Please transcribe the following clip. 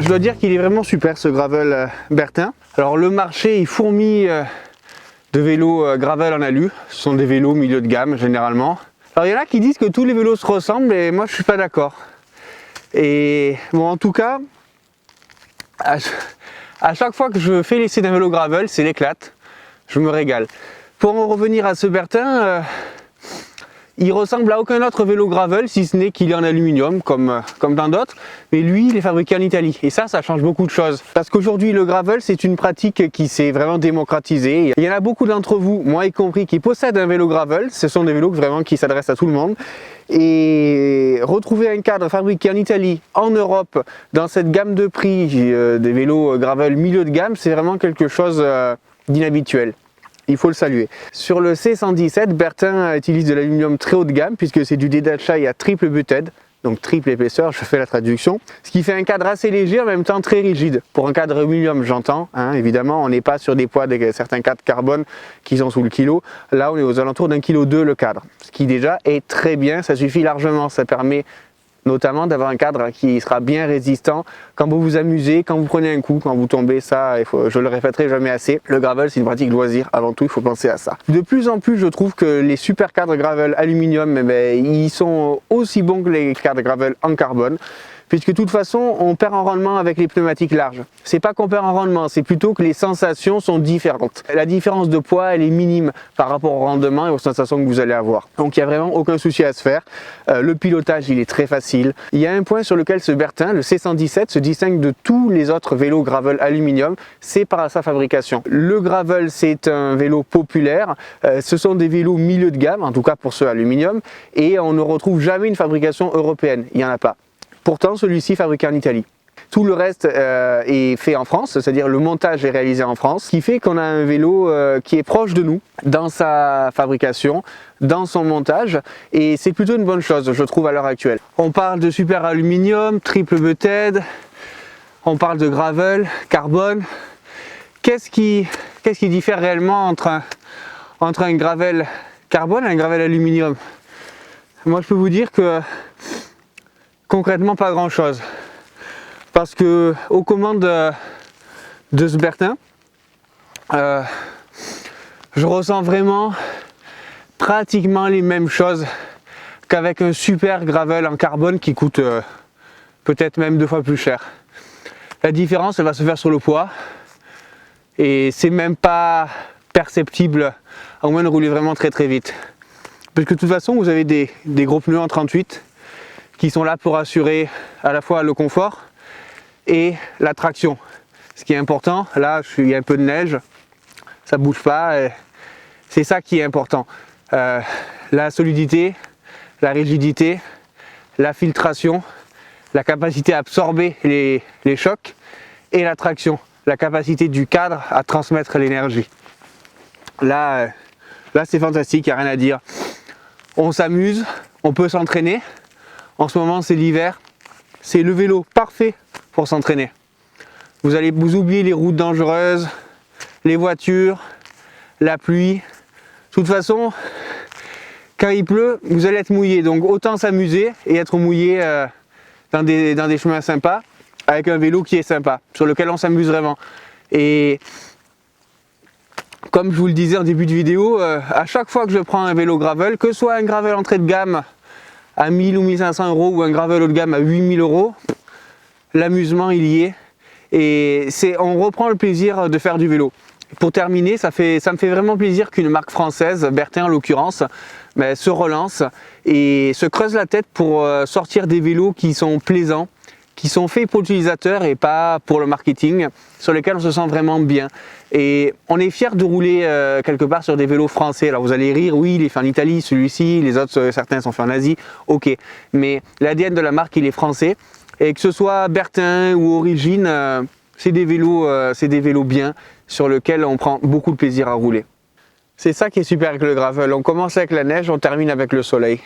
je dois dire qu'il est vraiment super ce gravel Bertin. Alors le marché est fourmi de vélos gravel en alu. Ce sont des vélos milieu de gamme généralement. Alors il y en a qui disent que tous les vélos se ressemblent et moi je suis pas d'accord. Et bon, en tout cas, à chaque fois que je fais l'essai d'un vélo gravel, c'est l'éclate. Je me régale. Pour en revenir à ce Bertin, il ressemble à aucun autre vélo gravel, si ce n'est qu'il est en aluminium, comme tant d'autres. Mais lui, il est fabriqué en Italie. Et ça change beaucoup de choses. Parce qu'aujourd'hui, le gravel, c'est une pratique qui s'est vraiment démocratisée. Il y en a beaucoup d'entre vous, moi y compris, qui possèdent un vélo gravel. Ce sont des vélos vraiment qui s'adressent à tout le monde. Et retrouver un cadre fabriqué en Italie, en Europe, dans cette gamme de prix des vélos gravel milieu de gamme, c'est vraiment quelque chose d'inhabituel. Il faut le saluer. Sur le C117, Bertin utilise de l'aluminium très haut de gamme puisque c'est du Dedachai à triple butted, donc triple épaisseur, je fais la traduction. Ce qui fait un cadre assez léger en même temps très rigide. Pour un cadre aluminium, j'entends, hein, évidemment, on n'est pas sur des poids de certains cadres carbone qui sont sous le kilo. Là, on est aux alentours d'1,2 kg le cadre. Ce qui déjà est très bien, ça suffit largement. Ça permet notamment d'avoir un cadre qui sera bien résistant quand vous vous amusez, quand vous prenez un coup, quand vous tombez. Ça, je le répéterai jamais assez, le gravel c'est une pratique loisir, avant tout il faut penser à ça. De plus en plus je trouve que les super cadres gravel aluminium, ils sont aussi bons que les cadres gravel en carbone, puisque de toute façon on perd en rendement avec les pneumatiques larges. C'est pas qu'on perd en rendement, c'est plutôt que les sensations sont différentes. La différence de poids elle est minime par rapport au rendement et aux sensations que vous allez avoir. Donc il n'y a vraiment aucun souci à se faire. Le pilotage il est très facile. Il y a un point sur lequel ce Bertin, le C117, se distingue de tous les autres vélos gravel aluminium, c'est par sa fabrication. Le gravel c'est un vélo populaire, ce sont des vélos milieu de gamme, en tout cas pour ceux aluminium, et on ne retrouve jamais une fabrication européenne, il n'y en a pas. Pourtant, celui-ci est fabriqué en Italie. Tout le reste est fait en France, c'est-à-dire le montage est réalisé en France, ce qui fait qu'on a un vélo qui est proche de nous dans sa fabrication, dans son montage, et c'est plutôt une bonne chose, je trouve, à l'heure actuelle. On parle de super aluminium, triple butted, on parle de gravel, carbone. Qu'est-ce qui diffère réellement entre un gravel carbone et un gravel aluminium? Moi, je peux vous dire que concrètement, pas grand chose, parce que aux commandes de ce Bertin, je ressens vraiment pratiquement les mêmes choses qu'avec un super gravel en carbone qui coûte peut-être même 2 fois plus cher. La différence elle va se faire sur le poids et c'est même pas perceptible à moins de rouler vraiment très vite, parce que de toute façon vous avez des gros pneus en 38 qui sont là pour assurer à la fois le confort et la traction. Ce qui est important, là il y a un peu de neige, ça bouge pas, c'est ça qui est important. La solidité, la rigidité, la filtration, la capacité à absorber les chocs et la traction, la capacité du cadre à transmettre l'énergie. Là c'est fantastique, il n'y a rien à dire. On s'amuse, on peut s'entraîner. En ce moment c'est l'hiver, c'est le vélo parfait pour s'entraîner. Vous allez vous oublier les routes dangereuses, les voitures, la pluie. De toute façon, quand il pleut, vous allez être mouillé. Donc autant s'amuser et être mouillé dans des chemins sympas, avec un vélo qui est sympa, sur lequel on s'amuse vraiment. Et comme je vous le disais en début de vidéo, à chaque fois que je prends un vélo gravel, que ce soit un gravel entrée de gamme à 1000 ou 1500 euros ou un gravel haut de gamme à 8000 euros, l'amusement il y est et on reprend le plaisir de faire du vélo. Pour terminer, ça me fait vraiment plaisir qu'une marque française, Bertin en l'occurrence, se relance et se creuse la tête pour sortir des vélos qui sont plaisants, qui sont faits pour l'utilisateur et pas pour le marketing, sur lesquels on se sent vraiment bien. Et on est fiers de rouler quelque part sur des vélos français. Alors vous allez rire, oui, il est fait en Italie, celui-ci, les autres, certains sont faits en Asie, ok. Mais l'ADN de la marque, il est français. Et que ce soit Bertin ou Origine, c'est des vélos bien, sur lesquels on prend beaucoup de plaisir à rouler. C'est ça qui est super avec le gravel. On commence avec la neige, on termine avec le soleil.